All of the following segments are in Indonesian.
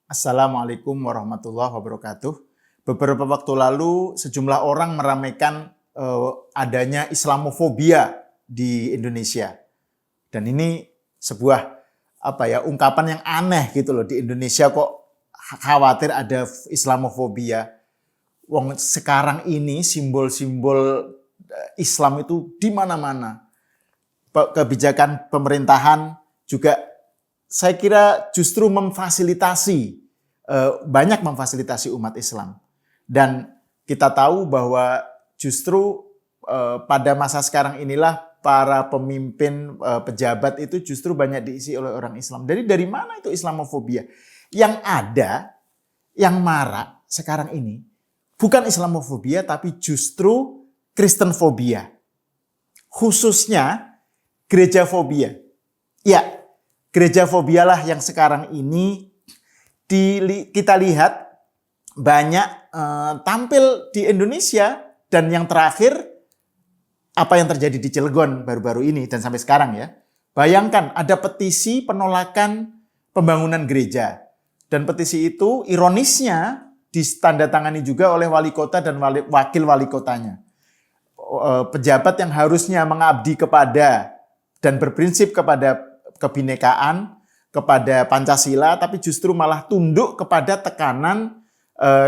Assalamualaikum warahmatullahi wabarakatuh. Beberapa waktu lalu sejumlah orang meramaikan adanya Islamofobia di Indonesia. Dan ini sebuah ungkapan yang aneh gitu loh, di Indonesia kok khawatir ada Islamofobia. Wong sekarang ini simbol-simbol Islam itu di mana-mana. Kebijakan pemerintahan juga saya kira justru banyak memfasilitasi umat Islam. Dan kita tahu bahwa justru pada masa sekarang inilah para pemimpin pejabat itu justru banyak diisi oleh orang Islam. Jadi dari mana itu Islamofobia? Yang ada, yang marak sekarang ini bukan Islamofobia tapi justru Kristenfobia. Khususnya gerejafobia. Ya, gerejafobia lah yang sekarang ini kita lihat banyak tampil di Indonesia, dan yang terakhir apa yang terjadi di Cilegon baru-baru ini dan sampai sekarang ya. Bayangkan ada petisi penolakan pembangunan gereja, dan petisi itu ironisnya ditandatangani juga oleh wali kota dan wakil wali kotanya. Pejabat yang harusnya mengabdi kepada dan berprinsip kepada kebinekaan, kepada Pancasila, tapi justru malah tunduk kepada tekanan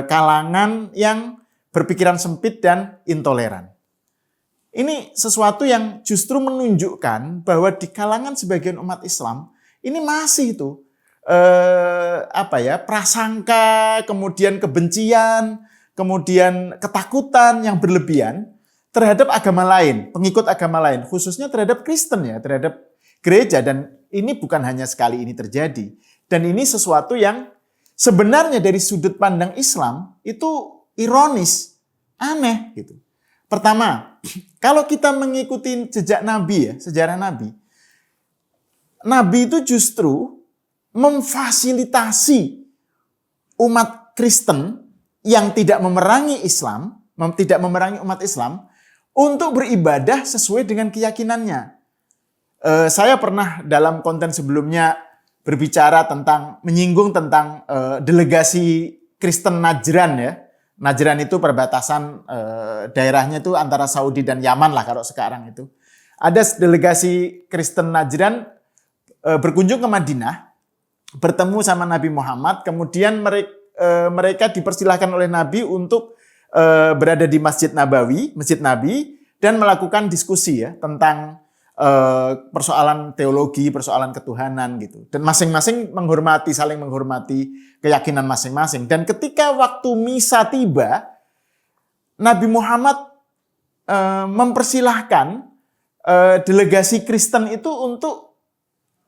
kalangan yang berpikiran sempit dan intoleran. Ini sesuatu yang justru menunjukkan bahwa di kalangan sebagian umat Islam ini masih itu prasangka, kemudian kebencian, kemudian ketakutan yang berlebihan terhadap agama lain, pengikut agama lain, khususnya terhadap Kristen ya, terhadap gereja. Dan ini bukan hanya sekali ini terjadi. Dan ini sesuatu yang sebenarnya dari sudut pandang Islam itu ironis, aneh gitu. Pertama, kalau kita mengikuti jejak Nabi ya, sejarah Nabi, Nabi itu justru memfasilitasi umat Kristen yang tidak memerangi Islam, tidak memerangi umat Islam untuk beribadah sesuai dengan keyakinannya. Saya pernah dalam konten sebelumnya berbicara menyinggung tentang delegasi Kristen Najran ya. Najran itu perbatasan daerahnya itu antara Saudi dan Yaman lah kalau sekarang itu. Ada delegasi Kristen Najran berkunjung ke Madinah, bertemu sama Nabi Muhammad, kemudian mereka dipersilahkan oleh Nabi untuk berada di Masjid Nabawi, Masjid Nabi, dan melakukan diskusi ya tentang persoalan teologi, persoalan ketuhanan gitu. Dan masing-masing saling menghormati keyakinan masing-masing. Dan ketika waktu misa tiba, Nabi Muhammad mempersilahkan delegasi Kristen itu untuk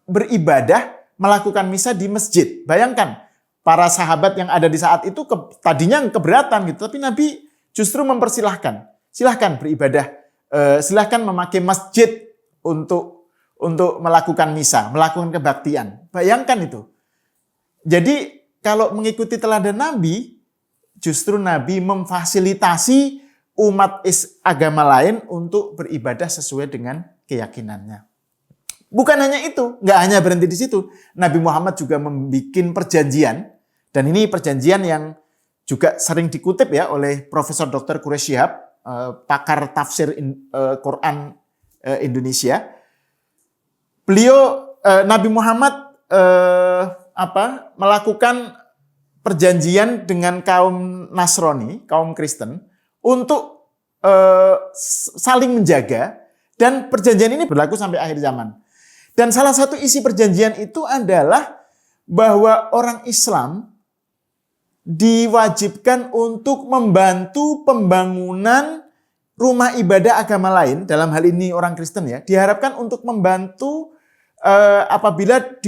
beribadah, melakukan misa di masjid. Bayangkan, para sahabat yang ada di saat itu tadinya keberatan gitu, tapi Nabi justru mempersilahkan. Silahkan beribadah, silahkan memakai masjid untuk melakukan misa, melakukan kebaktian. Bayangkan itu. Jadi kalau mengikuti teladan Nabi, justru Nabi memfasilitasi umat agama lain untuk beribadah sesuai dengan keyakinannya. Bukan hanya itu, nggak hanya berhenti di situ. Nabi Muhammad juga membuat perjanjian, dan ini perjanjian yang juga sering dikutip ya oleh Profesor Dr. Quraish Shihab, pakar tafsir Quran Indonesia. Nabi Muhammad melakukan perjanjian dengan kaum Nasrani, kaum Kristen, untuk saling menjaga, dan perjanjian ini berlaku sampai akhir zaman. Dan salah satu isi perjanjian itu adalah bahwa orang Islam diwajibkan untuk membantu pembangunan rumah ibadah agama lain, dalam hal ini orang Kristen ya, diharapkan untuk membantu apabila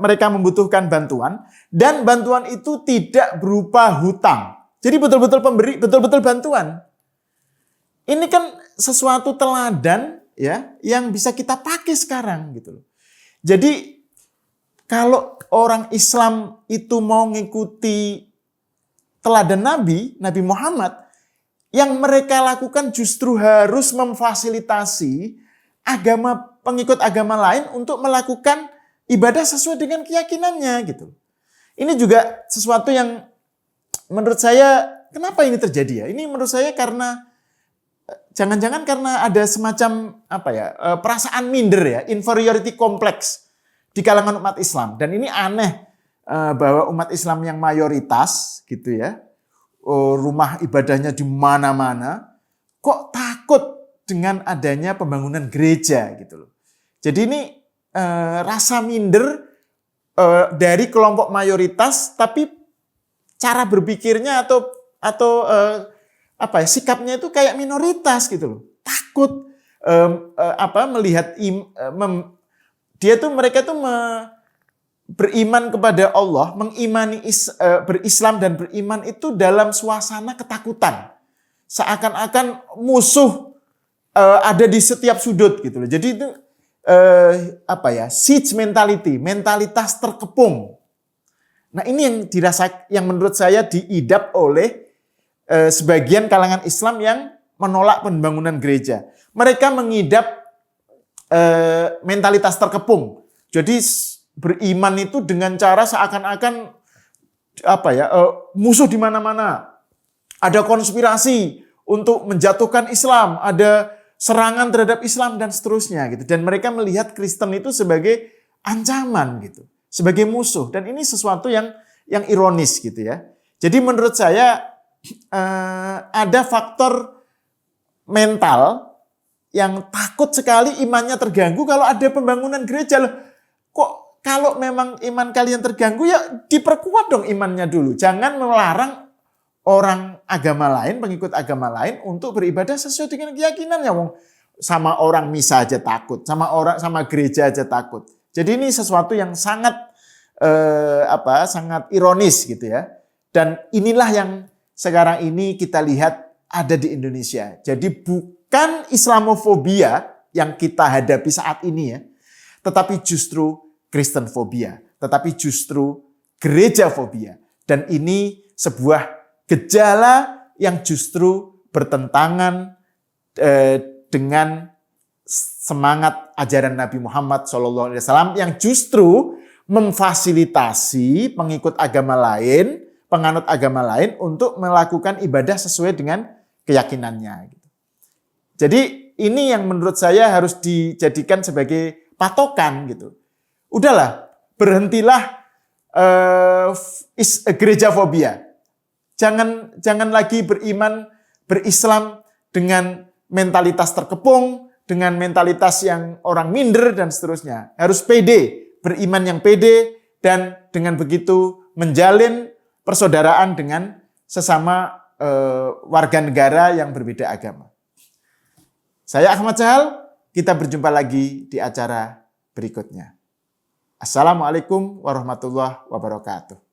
mereka membutuhkan bantuan, dan bantuan itu tidak berupa hutang. Jadi betul-betul pemberi, betul-betul bantuan. Ini kan sesuatu teladan ya yang bisa kita pakai sekarang gitu loh. Jadi kalau orang Islam itu mau ngikuti teladan Nabi Muhammad, yang mereka lakukan justru harus memfasilitasi pengikut agama lain untuk melakukan ibadah sesuai dengan keyakinannya gitu. Ini juga sesuatu yang menurut saya, kenapa ini terjadi ya? Ini menurut saya karena jangan-jangan karena ada semacam perasaan minder ya, inferiority complex di kalangan umat Islam. Dan ini aneh bahwa umat Islam yang mayoritas gitu ya, rumah ibadahnya di mana-mana, kok takut dengan adanya pembangunan gereja gitu loh. Jadi ini rasa minder dari kelompok mayoritas, tapi cara berpikirnya atau sikapnya itu kayak minoritas gitu loh. Takut melihat mereka tuh beriman kepada Allah, mengimani berislam dan beriman itu dalam suasana ketakutan. Seakan-akan musuh ada di setiap sudut gitu loh. Jadi itu siege mentality, mentalitas terkepung. Nah, ini yang menurut saya diidap oleh sebagian kalangan Islam yang menolak pembangunan gereja. Mereka mengidap mentalitas terkepung. Jadi beriman itu dengan cara seakan-akan musuh di mana-mana. Ada konspirasi untuk menjatuhkan Islam, ada serangan terhadap Islam dan seterusnya gitu. Dan mereka melihat Kristen itu sebagai ancaman gitu, sebagai musuh. Dan ini sesuatu yang ironis gitu ya. Jadi menurut saya ada faktor mental yang takut sekali imannya terganggu kalau ada pembangunan gereja. Loh, kok kalau memang iman kalian terganggu ya diperkuat dong imannya dulu. Jangan melarang orang agama lain, pengikut agama lain untuk beribadah sesuai dengan keyakinannya. Sama orang misa aja takut, sama gereja aja takut. Jadi ini sesuatu yang sangat sangat ironis gitu ya. Dan inilah yang sekarang ini kita lihat ada di Indonesia. Jadi bukan Islamofobia yang kita hadapi saat ini ya, tetapi justru Kristenfobia, tetapi justru gerejafobia. Dan ini sebuah gejala yang justru bertentangan dengan semangat ajaran Nabi Muhammad SAW yang justru memfasilitasi pengikut agama lain, penganut agama lain untuk melakukan ibadah sesuai dengan keyakinannya. Jadi ini yang menurut saya harus dijadikan sebagai patokan gitu. Udahlah, berhentilah gerejafobia. Jangan lagi berislam dengan mentalitas terkepung, dengan mentalitas yang orang minder dan seterusnya. Harus pede, beriman yang pede, dan dengan begitu menjalin persaudaraan dengan sesama warga negara yang berbeda agama. Saya Ahmad Sahal, kita berjumpa lagi di acara berikutnya. Assalamualaikum warahmatullahi wabarakatuh.